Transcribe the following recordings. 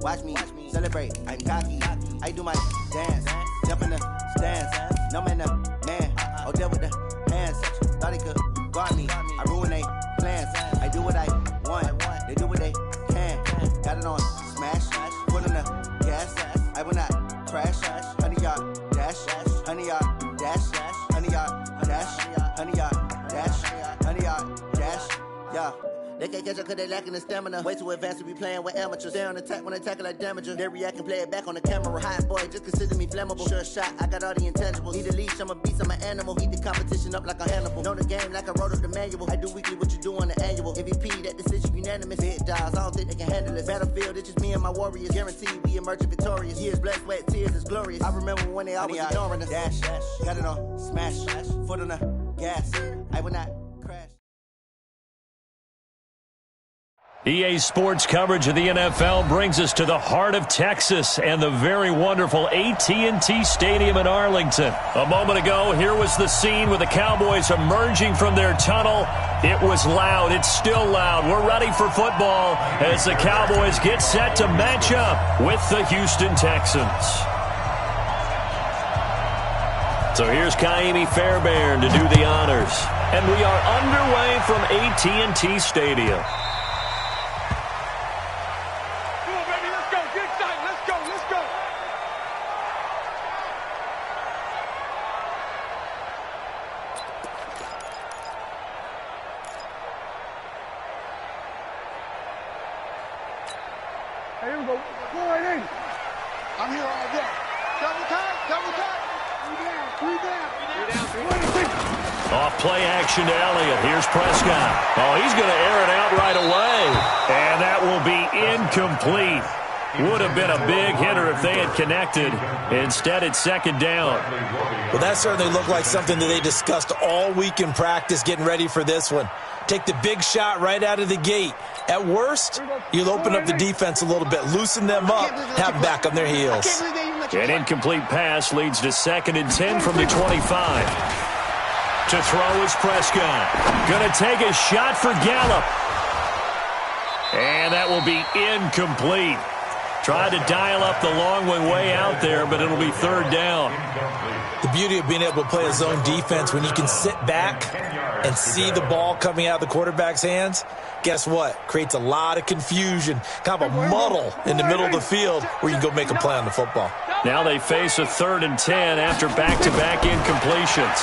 watch me celebrate. I'm cocky. I do my dance. Jump in the stands. No man, the man. Oh, deal with the hands. Thought he could guard me. I ruin they plans. I do what I want. They do what they can. Got it on smash. Put in the gas. I will not crash. 100-yard dash. 100-yard dash. 100-yard dash. 100-yard dash. 100-yard dash. Yeah. They can't catch up cause they lacking the stamina. Way too advanced to be playing with amateurs. Stay on attack when they tackle like damager. They react and play it back on the camera. Hot boy, just consider me flammable. Sure shot, I got all the intangibles. Need a leash, I'm a beast, I'm an animal. Heat the competition up like a Hannibal. Know the game like I wrote up the manual. I do weekly what you do on the annual. MVP, that decision unanimous. Hit dials, I don't think they can handle this. Battlefield, it's just me and my warriors. Guaranteed we emerge victorious. Years, blood, sweat, tears, is glorious. I remember when they always ignoring us. Dash, got it on smash. Foot on the gas. I will not crash. EA Sports coverage of the NFL brings us to the heart of Texas and the very wonderful AT&T Stadium in Arlington. A moment ago, here was the scene with the Cowboys emerging from their tunnel. It was loud. It's still loud. We're ready for football as the Cowboys get set to match up with the Houston Texans. So here's Kaimi Fairbairn to do the honors. And we are underway from AT&T Stadium. Here we go. Go right in. I'm here all day. Double time, double time. Three down. Off play action to Elliott. Here's Prescott. Oh, he's going to air it out right away. And that will be incomplete. Would have been a big hitter if they had connected. Instead, it's second down. Well, that certainly looked like something that they discussed all week in practice getting ready for this one. Take the big shot right out of the gate. At worst, you'll open up the defense a little bit, loosen them up, have them back on their heels. An incomplete pass leads to 2nd and 10 from the 25. To throw is Prescott. Going to take a shot for Gallup. And that will be incomplete. Tried to dial up the long one way out there, but it'll be 3rd down. The beauty of being able to play a zone defense when you can sit back and see the ball coming out of the quarterback's hands, guess what? Creates a lot of confusion, kind of a muddle in the middle of the field where you can go make a play on the football. Now they face a 3rd and 10 after back-to-back incompletions.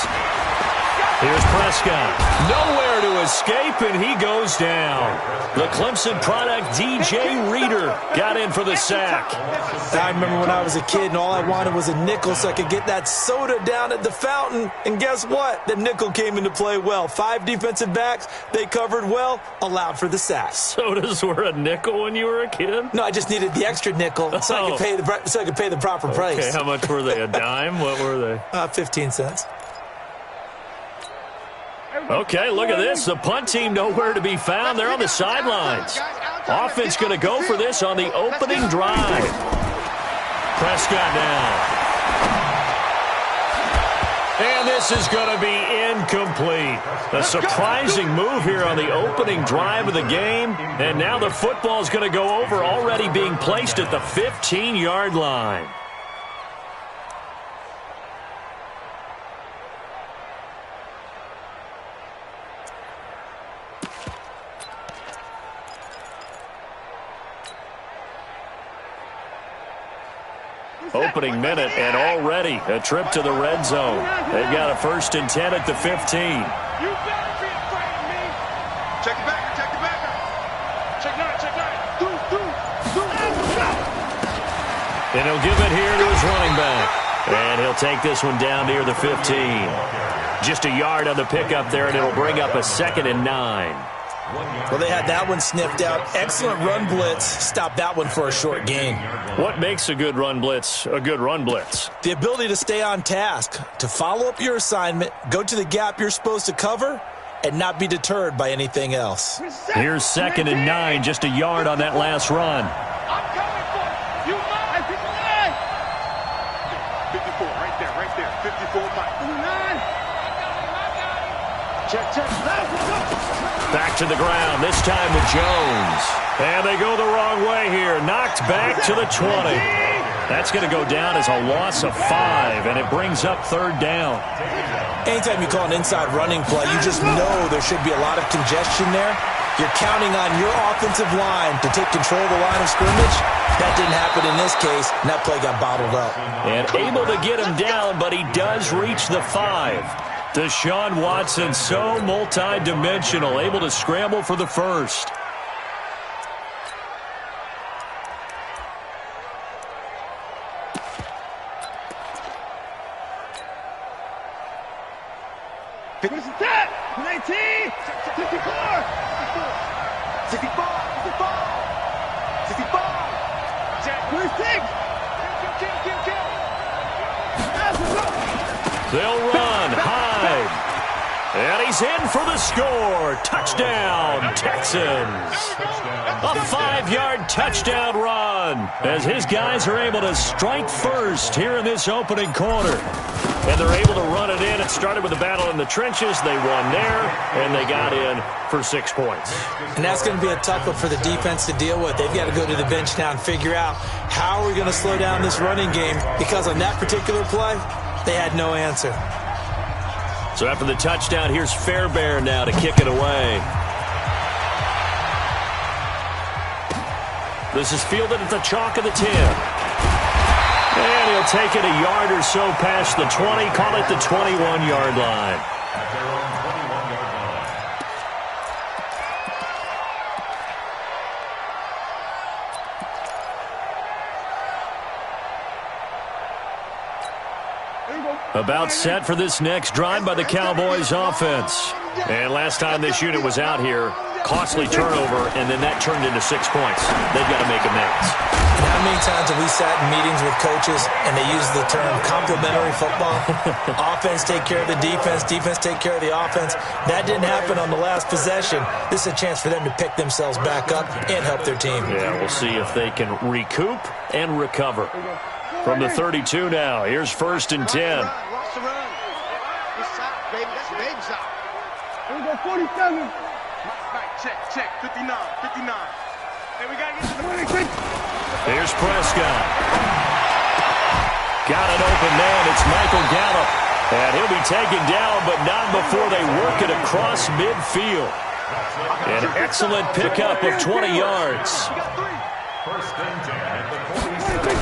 Here's Prescott. Nowhere to escape, and he goes down. The Clemson product, DJ Reader, got in for the sack. I remember when I was a kid and all I wanted was a nickel so I could get that soda down at the fountain. And guess what? The nickel came into play well. 5 defensive backs, they covered well, allowed for the sack. Sodas were a nickel when you were a kid? No, I just needed the extra nickel so I could pay the proper price. Okay, how much were they? A dime? What were they? 15 cents. Okay, look at this. The punt team nowhere to be found. They're on the sidelines. Offense going to go for this on the opening drive. Prescott down. And this is going to be incomplete. A surprising move here on the opening drive of the game. And now the football is going to go over, already being placed at the 15-yard line. Opening minute, and already a trip to the red zone. They've got a 1st and 10 at the 15. You better be afraid of me. Check it back, check it back. Check 9. And he'll give it here to his running back. And he'll take this one down near the 15. Just a yard on the pickup there, and it'll bring up a 2nd and 9. Well, they had that one sniffed out. Excellent run blitz. Stopped that one for a short gain. What makes a good run blitz a good run blitz? The ability to stay on task, to follow up your assignment, go to the gap you're supposed to cover, and not be deterred by anything else. Here's 2nd and 9, just a yard on that last run. I'm coming for you. 54, right there. 54, Mike. Back to the ground, this time with Jones. And they go the wrong way here. Knocked back to the 20. That's going to go down as a loss of 5, and it brings up 3rd down. Anytime you call an inside running play, you just know there should be a lot of congestion there. You're counting on your offensive line to take control of the line of scrimmage. That didn't happen in this case, and that play got bottled up. And able to get him down, but he does reach the 5. Deshaun Watson, so multi-dimensional, able to scramble for the first. Where's the tap? 19, 64, 64, 64, 26. They'll run, hide, and he's in for the score. Touchdown, Texans. A 5-yard touchdown run as his guys are able to strike first here in this opening quarter. And they're able to run it in. It started with a battle in the trenches. They won there, and they got in for 6 points. And that's going to be a tough one for the defense to deal with. They've got to go to the bench now and figure out how are we going to slow down this running game, because on that particular play, they had no answer. So after the touchdown, here's Fairbairn now to kick it away. This is fielded at the chalk of the 10. And he'll take it a yard or so past the 20, call it the 21-yard line. About set for this next drive by the Cowboys offense. And last time this unit was out here, costly turnover, and then that turned into 6 points. They've got to make amends. And how many times have we sat in meetings with coaches and they use the term complementary football? Offense take care of the defense, defense take care of the offense. That didn't happen on the last possession. This is a chance for them to pick themselves back up and help their team. Yeah, we'll see if they can recoup and recover. From the 32 now, here's 1st and 10. Lost the run. This side, baby. That's baby side. Here we go, 47. Right, check. 59. Hey, we got to get to the 26. Here's Prescott. Got an open man. It's Michael Gallup. And he'll be taken down, but not before they work it across midfield. An excellent pickup of 20 yards. First and 10 at the 47.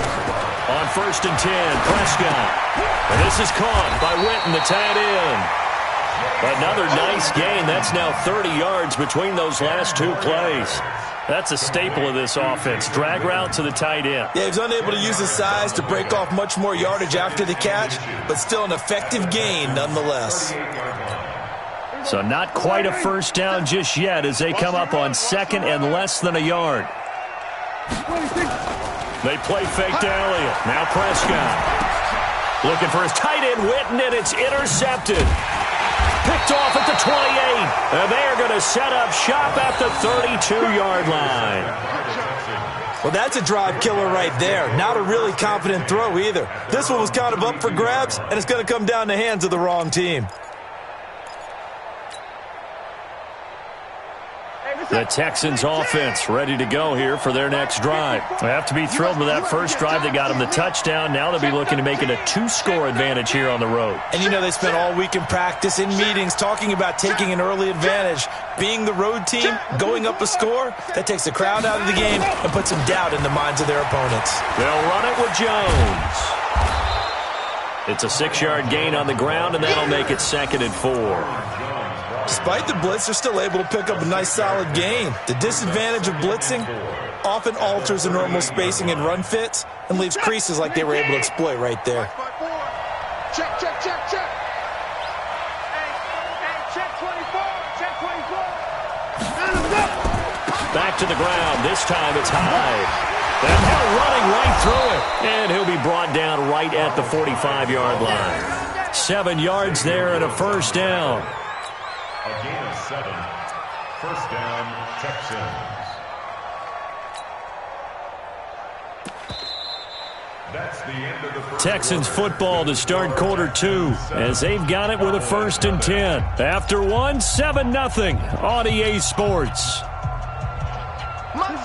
On 1st and 10, Prescott. And this is caught by Witten, the tight end. Another nice gain. That's now 30 yards between those last 2 plays. That's a staple of this offense. Drag route to the tight end. Yeah, he's unable to use his size to break off much more yardage after the catch, but still an effective gain nonetheless. So not quite a first down just yet as they come up on 2nd and less than a yard. They play fake to Elliott. Now Prescott. Looking for his tight end, Witten, and it's intercepted. Picked off at the 28. And they are going to set up shop at the 32-yard line. Well, that's a drive killer right there. Not a really confident throw either. This one was kind of up for grabs, and it's going to come down the hands of the wrong team. The Texans offense ready to go here for their next drive. They have to be thrilled with that first drive that got them the touchdown. Now they'll be looking to make it a 2-score advantage here on the road. And you know they spent all week in practice, in meetings, talking about taking an early advantage. Being the road team, going up a score, that takes the crowd out of the game and puts some doubt in the minds of their opponents. They'll run it with Jones. It's a 6-yard gain on the ground, and that'll make it 2nd and 4. Despite the blitz, they're still able to pick up a nice solid gain. The disadvantage of blitzing often alters the normal spacing and run fits and leaves creases like they were able to exploit right there. Check. Hey, check 24. Back to the ground. This time it's Hyde. And they're running right through it. And he'll be brought down right at the 45-yard line. 7 yards there and a first down. A gain of 7. First down, Texans. That's the end of the first Texans quarter. football to start quarter 2 as they've got it with a 1st and 10. After 1, 7-0 on EA Sports.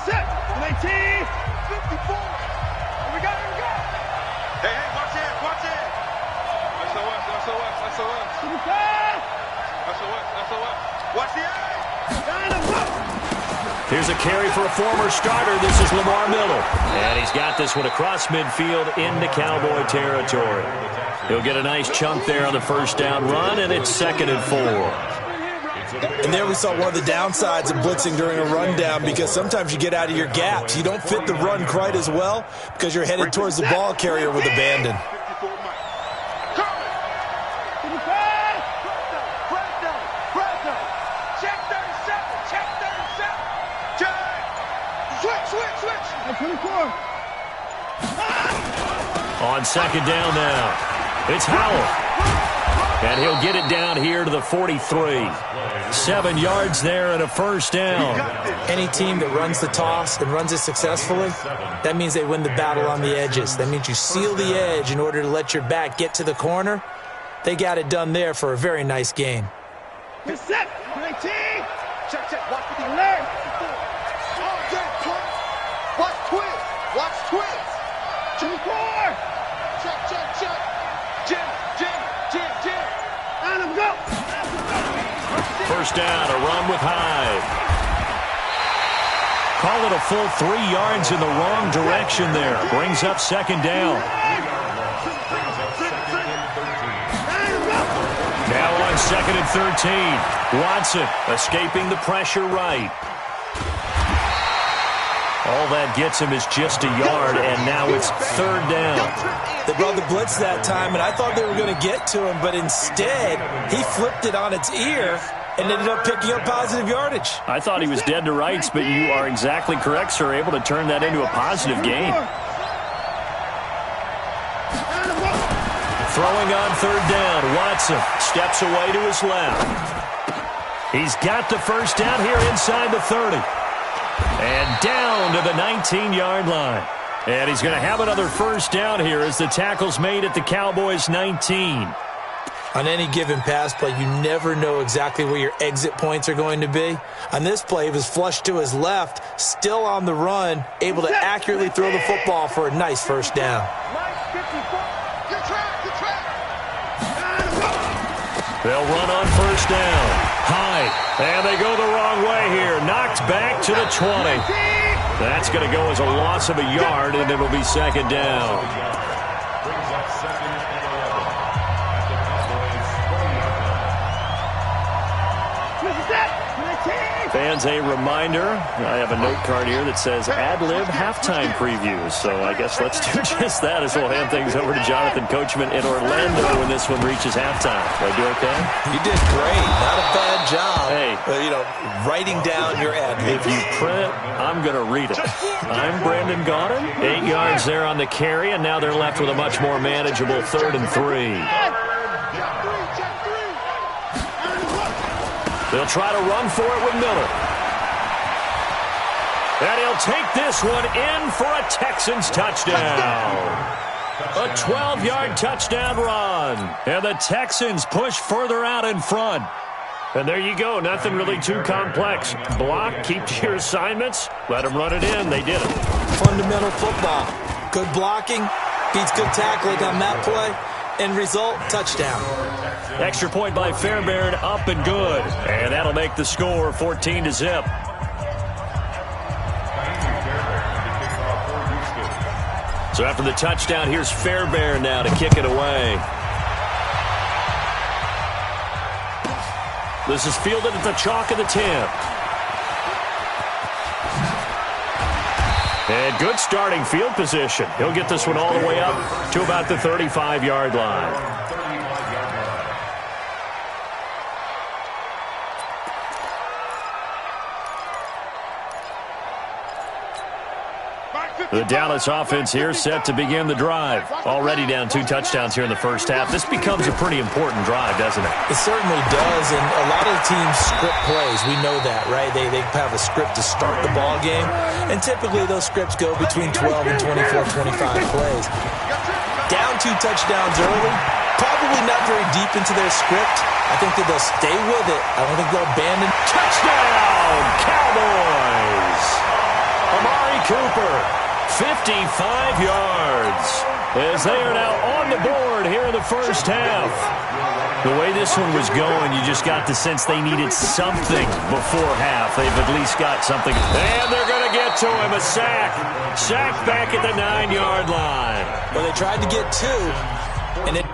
Set. 19. 54. We got it. Hey, watch it. That's Watch the eye. Here's a carry for a former starter. This is Lamar Miller. And he's got this one across midfield into Cowboy territory. He'll get a nice chunk there on the 1st down run, and it's 2nd and 4. And there we saw one of the downsides of blitzing during a rundown, because sometimes you get out of your gaps. You don't fit the run quite as well because you're headed towards the ball carrier with abandon. On 2nd down now, it's Howell. And he'll get it down here to the 43. 7 yards there and a 1st down. Any team that runs the toss and runs it successfully, that means they win the battle on the edges. That means you seal the edge in order to let your back get to the corner. They got it done there for a very nice game. Get set. 19. Check. Watch the left. Watch twist. 24. Check. Jim. Let him go. 1st down, a run with Hyde. Call it a full 3 yards in the wrong direction there. Brings up 2nd down. Now on 2nd and 13. Watson escaping the pressure right. All that gets him is just a yard, and now it's 3rd down. They brought the blitz that time, and I thought they were going to get to him, but instead, he flipped it on its ear and ended up picking up positive yardage. I thought he was dead to rights, but you are exactly correct, sir. Able to turn that into a positive gain. Throwing on 3rd down, Watson steps away to his left. He's got the 1st down here inside the 30. And down to the 19-yard line. And he's going to have another 1st down here as the tackle's made at the Cowboys' 19. On any given pass play, you never know exactly where your exit points are going to be. On this play, he was flushed to his left, still on the run, able to accurately throw the football for a nice 1st down. They'll run on 1st down. Hyde, and they go the wrong way here. Knocked back to the 20. That's going to go as a loss of a yard, and it'll be 2nd down. Brings up 2nd and 11 at the Cowboys' 20-yard line. Fans, a reminder, I have a note card here that says ad-lib halftime previews. So I guess let's do just that as we'll hand things over to Jonathan Coachman in Orlando when this one reaches halftime. Did I do okay? You did great. Not a bad job. Hey. Writing down your ad-lib. If you print it, I'm going to read it. I'm Brandon Gaudin. 8 yards there on the carry, and now they're left with a much more manageable 3rd and 3. They'll try to run for it with Miller. And he'll take this one in for a Texans touchdown. A 12-yard touchdown run. And the Texans push further out in front. And there you go. Nothing really too complex. Block, keep to your assignments, let them run it in. They did it. Fundamental football. Good blocking beats good tackling on that play. End result, touchdown. Extra point by Fairbairn, up and good. And that'll make the score 14-0. So after the touchdown, here's Fairbairn now to kick it away. This is fielded at the chalk of the 10. And good starting field position. He'll get this one all the way up to about the 35-yard line. The Dallas offense here set to begin the drive. Already down 2 touchdowns here in the first half. This becomes a pretty important drive, doesn't it? It certainly does, and a lot of the teams script plays. We know that, right? They have a script to start the ball game, and typically those scripts go between 12 and 24, 25 plays. Down 2 touchdowns early, probably not very deep into their script. I think that they'll stay with it. I don't think they'll abandon. Touchdown, Cowboys! Amari Cooper, 55 yards, as they are now on the board here in the first half. The way this one was going, you just got the sense they needed something before half. They've at least got something. And they're going to get to him, a sack. Sack back at the 9-yard line. Well, they tried to get 2, and it